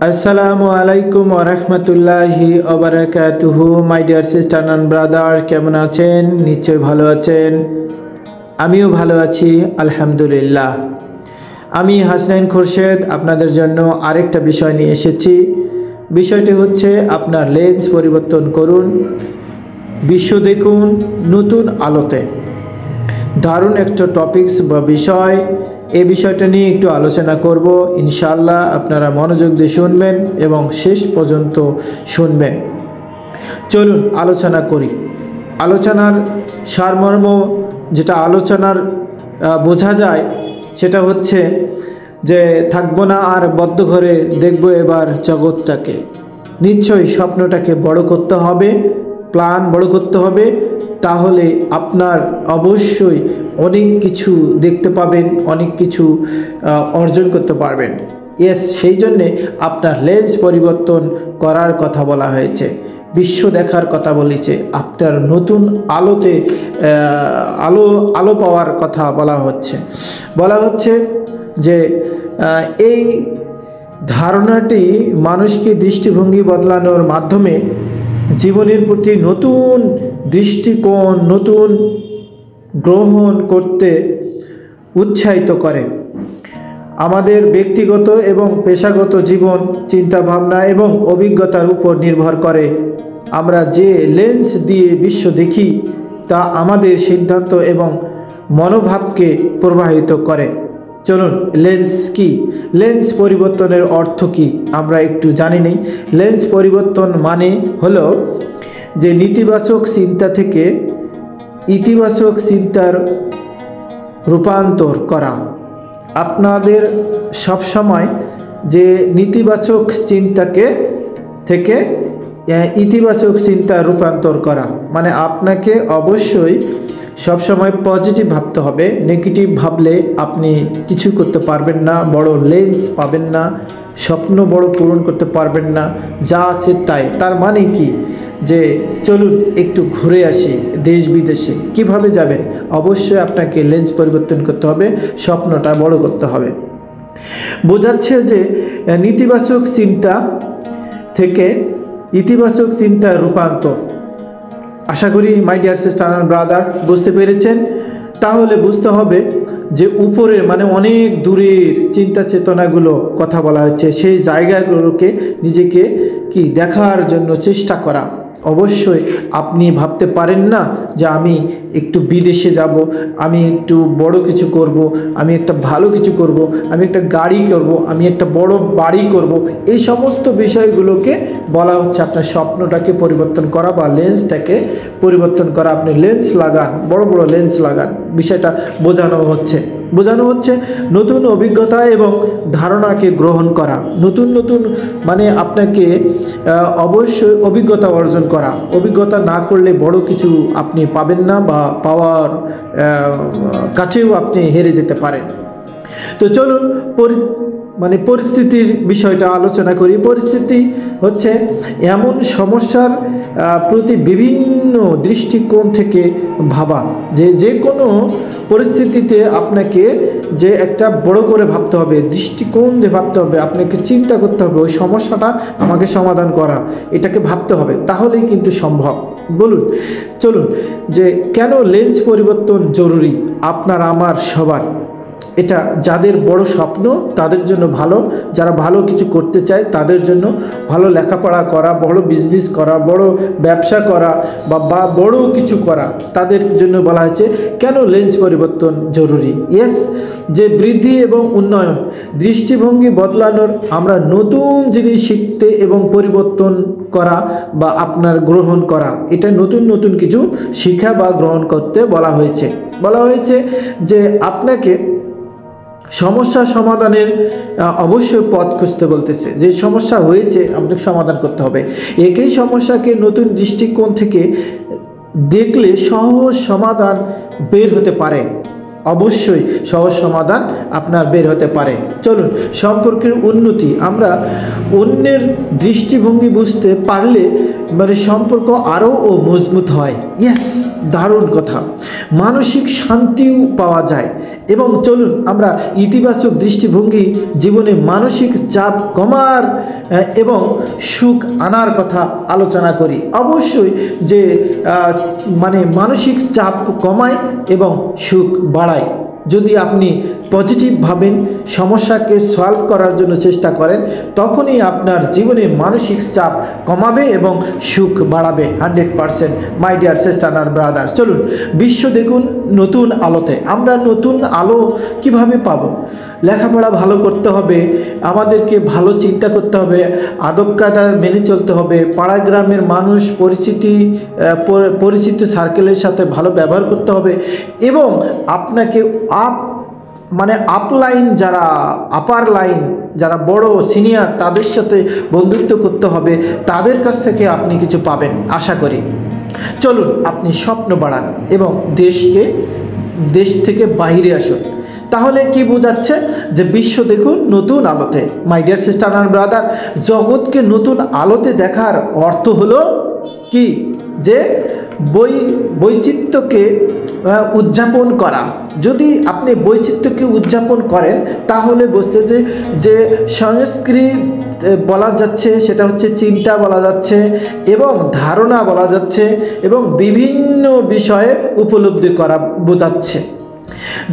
আসসালামু আলাইকুম ওয়া রাহমাতুল্লাহি ওয়া বারাকাতুহু। My dear sister and brother, কেমন আছেন? নিশ্চয়ই ভালো আছেন। আমিও ভালো আছি আলহামদুলিল্লাহ। আমি হাসনাইন খোরশেদ আপনাদের জন্য আরেকটা বিষয় নিয়ে এসেছি। বিষয়টি হচ্ছে আপনার লেন্স পরিবর্তন করুন, বিশ্ব দেখুন নতুন আলোতে। দারুণ একটা টপিকস বা বিষয়, এই বিষয়টা নিয়ে একটু আলোচনা করব ইনশাআল্লাহ। আপনারা মনোযোগ দিয়ে শুনবেন এবং শেষ পর্যন্ত শুনবেন। চলুন আলোচনা করি। আলোচনার সারমর্ম যেটা আলোচনার বোঝা যায় সেটা হচ্ছে যে থাকবো না আর বদ্ধ ঘরে, দেখবো এবার জগৎটাকে। নিশ্চয়ই স্বপ্নটাকে বড় করতে হবে, প্ল্যান বড় করতে হবে, তাহলে আপনার অবশ্যই অনেক কিছু দেখতে পাবেন, অনেক কিছু অর্জন করতে পারবেন। ইয়েস, সেই জন্যে আপনার লেন্স পরিবর্তন করার কথা বলা হয়েছে, বিশ্ব দেখার কথা বলেছে, আপনার নতুন আলোতে আলো পাওয়ার কথা বলা হচ্ছে যে এই ধারণাটি মানুষকে দৃষ্টিভঙ্গি বদলানোর মাধ্যমে জীবনের প্রতি নতুন দৃষ্টিকোণ, নতুন গ্রহণ করতে উৎসাহিত করে। আমাদের ব্যক্তিগত এবং পেশাগত জীবন, চিন্তাভাবনা এবং অভিজ্ঞতার উপর নির্ভর করে। আমরা যে লেন্স দিয়ে বিশ্ব দেখি তা আমাদের সিদ্ধান্ত এবং মনোভাবকে প্রভাবিত করে। চলুন, লেন্স কি, লেন্স পরিবর্তনের অর্থ কি আমরা একটু জানি নেই। লেন্স পরিবর্তন মানে হলো যে নেতিবাচক চিন্তা থেকে ইতিবাচক চিন্তার রূপান্তর করা। আপনাদের সবসময় যে নেতিবাচক চিন্তাকে থেকে ইতিবাচক চিন্তা রূপান্তর করা, মানে আপনাকে অবশ্যই সবসময় পজিটিভ ভাবতে হবে। নেগেটিভ ভাবলে আপনি কিছু করতে পারবেন না, বড় লেন্স পাবেন না, স্বপ্ন বড় পূরণ করতে পারবেন না, যা আছে তাই। তার মানে কি যে চলুন একটু ঘুরে আসি দেশ বিদেশে। কিভাবে যাবেন? অবশ্যই আপনাকে লেন্স পরিবর্তন করতে হবে, স্বপ্নটা বড় করতে হবে। বোঝাচ্ছে যে নেতিবাচক চিন্তা থেকে ইতিবাচক চিন্তার রূপান্তর। আশা করি my dear sister and brother বুঝতে পেরেছেন। তাহলে বুঝতে হবে যে উপরের মানে অনেক দূরের চিন্তা চেতনাগুলো কথা বলা হচ্ছে, সেই জায়গাগুলোকে নিজেকে কি দেখার জন্য চেষ্টা করা। অবশ্যই আপনি ভাবতে পারেন না যে আমি একটু বিদেশে যাব, আমি একটু বড় কিছু করব, আমি একটা ভালো কিছু করব, আমি একটা গাড়ি করব, আমি একটা বড় বাড়ি করব। এই সমস্ত বিষয়গুলোকে বলা হচ্ছে আপনার স্বপ্নটাকে পরিবর্তন করা বা লেন্সটাকে পরিবর্তন করা। আপনি লেন্স লাগান, বড় বড় লেন্স লাগান, বিষয়টা বোঝানো হচ্ছে নতুন অভিজ্ঞতা এবং ধারণাকে গ্রহণ করা। নতুন মানে আপনাকে অবশ্যই অভিজ্ঞতা অর্জন করা। অভিজ্ঞতা না করলে বড় কিছু আপনি পাবেন না বা পাওয়ার কাছেও আপনি হেরে যেতে পারেন। তো চলুন পরিস্থিতির বিষয়টা আলোচনা করি। পরিস্থিতি হচ্ছে এমন সমস্যার প্রতি বিভিন্ন দৃষ্টিকোণ থেকে ভাবা। যে কোনো পরিস্থিতিতে আপনাকে যে একটা বড় করে ভাবতে হবে, দৃষ্টিকোণ দিয়ে ভাবতে হবে, আপনাকে চিন্তা করতে হবে ওই সমস্যাটা আমাকে সমাধান করা, এটাকে ভাবতে হবে, তাহলেই কিন্তু সম্ভব। চলুন যে কেন লেন্স পরিবর্তন জরুরি আপনার আমার সবার। এটা যাদের বড় স্বপ্ন তাদের জন্য ভালো, যারা ভালো কিছু করতে চায় তাদের জন্য ভালো, লেখাপড়া করা, বড় বিজনেস করা, বড় ব্যবসা করা বা বড় কিছু করা, তাদের জন্য বলা হয়েছে কেন লেন্স পরিবর্তন জরুরি। ইয়েস, যে বৃদ্ধি এবং উন্নয়ন, দৃষ্টিভঙ্গি বদলানোর, আমরা নতুন জিনিস শিখতে এবং পরিবর্তন করা বা আপনার গ্রহণ করা, এটা নতুন কিছু শিক্ষা বা গ্রহণ করতে বলা হয়েছে যে আপনাকে সমস্যা সমাধানের অবশ্যই পথ খুঁজতে বলতেছে। যে সমস্যা হয়েছে আপনাকে সমাধান করতে হবে। একই সমস্যাকে নতুন দৃষ্টিকোণ থেকে দেখলে সহজ সমাধান বের হতে পারে। অবশ্যই সহজ সমাধান আপনার বের হতে পারে। চলুন, সম্পর্কের উন্নতি, আমরা অন্যের দৃষ্টিভঙ্গি বুঝতে পারলে মানে সম্পর্ক আরও মজবুত হয়। ইয়েস, দারুণ কথা। মানসিক শান্তিও পাওয়া যায়। এবং চলুন আমরা ইতিবাচক দৃষ্টিভঙ্গি জীবনে মানসিক চাপ কমার এবং সুখ আনার কথা আলোচনা করি। অবশ্যই যে মানে মানসিক চাপ কমায় এবং সুখ বাড়ায়। যদি আপনি পজিটিভ ভাবেন, সমস্যাকে সলভ করার জন্য চেষ্টা করেন, তখনই আপনার জীবনে মানসিক চাপ কমাবে এবং সুখ বাড়াবে 100%। মাই ডিয়ার সিস্টার আর ব্রাদার, চলুন বিশ্ব দেখুন নতুন আলোতে। আমরা নতুন আলো কিভাবে পাবো? লেখাপড়া ভালো করতে হবে, আমাদেরকে ভালো চিন্তা করতে হবে, আদব কায়দা মেনে চলতে হবে, পাড়া গ্রামের মানুষ পরিচিত সার্কেলের সাথে ভালো ব্যবহার করতে হবে এবং আপনাকে আপলাইন যারা আপার লাইন যারা বড় সিনিয়র তাদের সাথে বন্ধুত্ব করতে হবে। তাদের কাছ থেকে আপনি কিছু পাবেন আশা করি। চলুন আপনি স্বপ্ন বাড়ান এবং দেশ থেকে বাইরে আসুন। তাহলে কি বোঝাচ্ছে? যে বিশ্ব দেখুন নতুন আলোতে। মাই ডিয়ার সিস্টার অ্যান্ড ব্রাদার, জগৎকে নতুন আলোতে দেখার অর্থ হলো কি? যে বৈচিত্র্যকে উদযাপন করা। যদি আপনি বৈচিত্র্যকে উদযাপন করেন তাহলে বুঝতে যে সংস্কৃতি বলা যাচ্ছে, সেটা হচ্ছে চিন্তা বলা যাচ্ছে এবং ধারণা বলা যাচ্ছে এবং বিভিন্ন বিষয়ে উপলব্ধি করা বোঝাচ্ছে।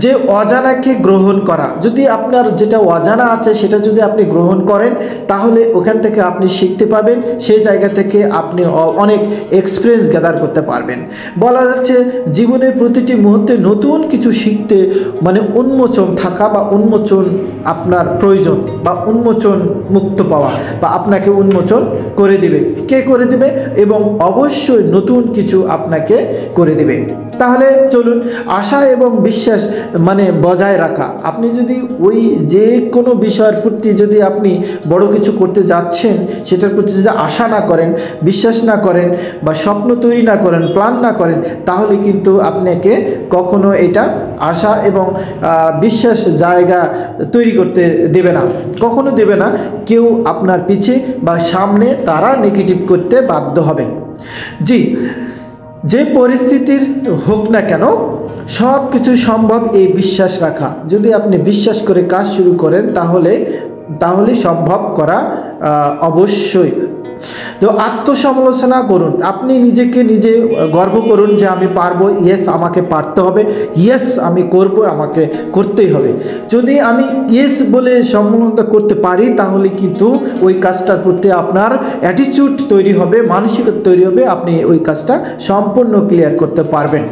যে অজানাকে গ্রহণ করা, যদি আপনার যেটা অজানা আছে সেটা যদি আপনি গ্রহণ করেন তাহলে ওখান থেকে আপনি শিখতে পাবেন, সেই জায়গা থেকে আপনি অনেক এক্সপিরিয়েন্স গ্যাদার করতে পারবেন। বলা যাচ্ছে জীবনের প্রতিটি মুহূর্তে নতুন কিছু শিখতে মানে উন্মোচন থাকা বা উন্মোচন আপনার প্রয়োজন বা উন্মোচন মুক্ত পাওয়া বা আপনাকে উন্মোচন করে দিবে। কে করে দিবে? এবং অবশ্যই নতুন কিছু আপনাকে করে দিবে। তাহলে চলুন আশা এবং বিশ্বাস মানে বজায় রাখা। আপনি যদি ওই যে কোনো বিষয়ের প্রতি যদি আপনি বড় কিছু করতে যাচ্ছেন সেটার প্রতি যদি আশা না করেন, বিশ্বাস না করেন বা স্বপ্ন তৈরি না করেন, প্ল্যান না করেন, তাহলে কিন্তু আপনাকে কখনো এটা আশা এবং বিশ্বাস জায়গা তৈরি করতে দেবে না, কখনো দেবে না। কেউ আপনার পিছে বা সামনে তারা নেগেটিভ করতে বাধ্য হবে। জি, যে পরিস্থিতির হোক না কেন সব কিছু সম্ভব এই বিশ্বাস রাখা। যদি আপনি বিশ্বাস করে কাজ শুরু করেন তাহলে সম্ভব করা অবশ্যই। তো আত্মসমালোচনা করুন, আপনি নিজেকে নিজে গর্ব করুন যে আমি পারবো, ইয়েস আমাকে পারতে হবে, ইয়েস আমি করব, আমাকে করতেই হবে। যদি আমি ইয়েস বলে সম্বোধন করতে পারি তাহলে কিন্তু ওই কাজটার প্রতি আপনার অ্যাটিটিউড তৈরি হবে, মানসিকতা তৈরি হবে, আপনি ওই কাজটা সম্পূর্ণ ক্লিয়ার করতে পারবেন।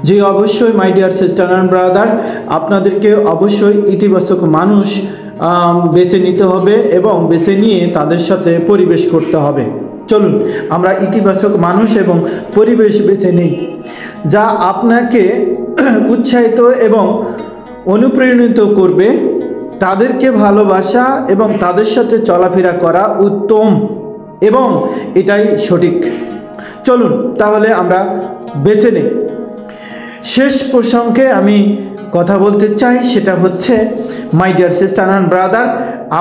জি অবশ্যই মাই ডিয়ার সিস্টার অ্যান্ড ব্রাদার, আপনাদেরকে অবশ্যই ইতিবাচক মানুষ বেছে নিতে হবে এবং বেছে নিয়ে তাদের সাথে পরিবেশ করতে হবে। চলুন আমরা ইতিবাচক মানুষ এবং পরিবেশ বেছে নিই যা আপনাকে উৎসাহিত এবং অনুপ্রাণিত করবে। তাদেরকে ভালোবাসা এবং তাদের সাথে চলাফেরা করা উত্তম এবং এটাই সঠিক। চলুন তাহলে আমরা বেছে নিই। শেষ প্রসঙ্গে আমি কথা বলতে চাই, সেটা হচ্ছে মাই ডিয়ার সিস্টার অ্যান্ড ব্রাদার,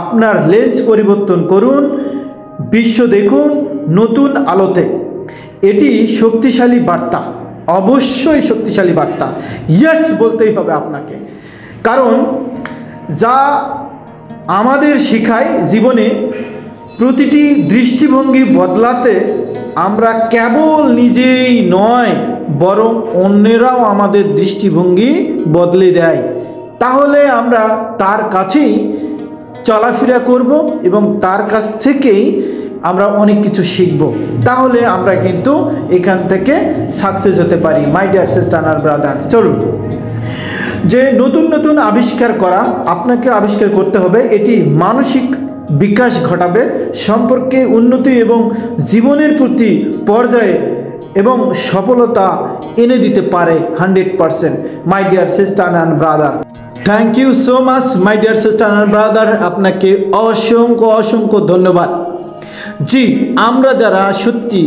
আপনার লেন্স পরিবর্তন করুন, বিশ্ব দেখুন নতুন আলোতে। এটি শক্তিশালী বার্তা, অবশ্যই শক্তিশালী বার্তা। ইয়েস বলতেই হবে আপনাকে, কারণ যা আমাদের শেখায় জীবনে প্রতিটি দৃষ্টিভঙ্গি বদলাতে আমরা কেবল নিজেই নয় বরং অন্যেরাও আমাদের দৃষ্টিভঙ্গি বদলে দেয়। তাহলে আমরা তার কাছেই চলাফেরা করব এবং তার কাছ থেকেই আমরা অনেক কিছু শিখব। তাহলে আমরা কিন্তু এখান থেকে সাকসেস হতে পারি। মাই ডিয়ার সিস্টার আর ব্রাদার, চলুন যে নতুন নতুন আবিষ্কার করা আপনাকে আবিষ্কার করতে হবে। এটি মানসিক বিকাশ ঘটাবে, সম্পর্কে উন্নতি এবং জীবনের প্রতি পর্যায়ে এবং সফলতা এনে দিতে পারে 100%। My dear sister and brother, thank you so much my dear sister and brother, আপনাকে অসংখ্য অসংখ্য ধন্যবাদ। জি, আমরা যারা সত্যি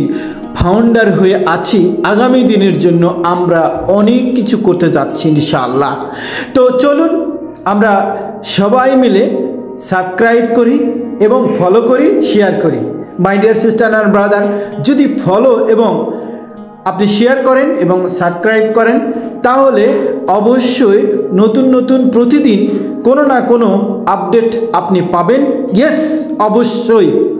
ফাউন্ডার হয়ে আছি, আগামী দিনের জন্য আমরা অনেক কিছু করতে যাচ্ছি ইনশাআল্লাহ। তো চলুন আমরা সবাই মিলে সাবস্ক্রাইব করি এবং ফলো করি, শেয়ার করি। My dear sister and brother, যদি ফলো এবং আপনি শেয়ার করেন এবং সাবস্ক্রাইব করেন, তাহলে অবশ্যই নতুন নতুন প্রতিদিন কোনো না কোনো আপডেট আপনি পাবেন। ইয়েস, অবশ্যই।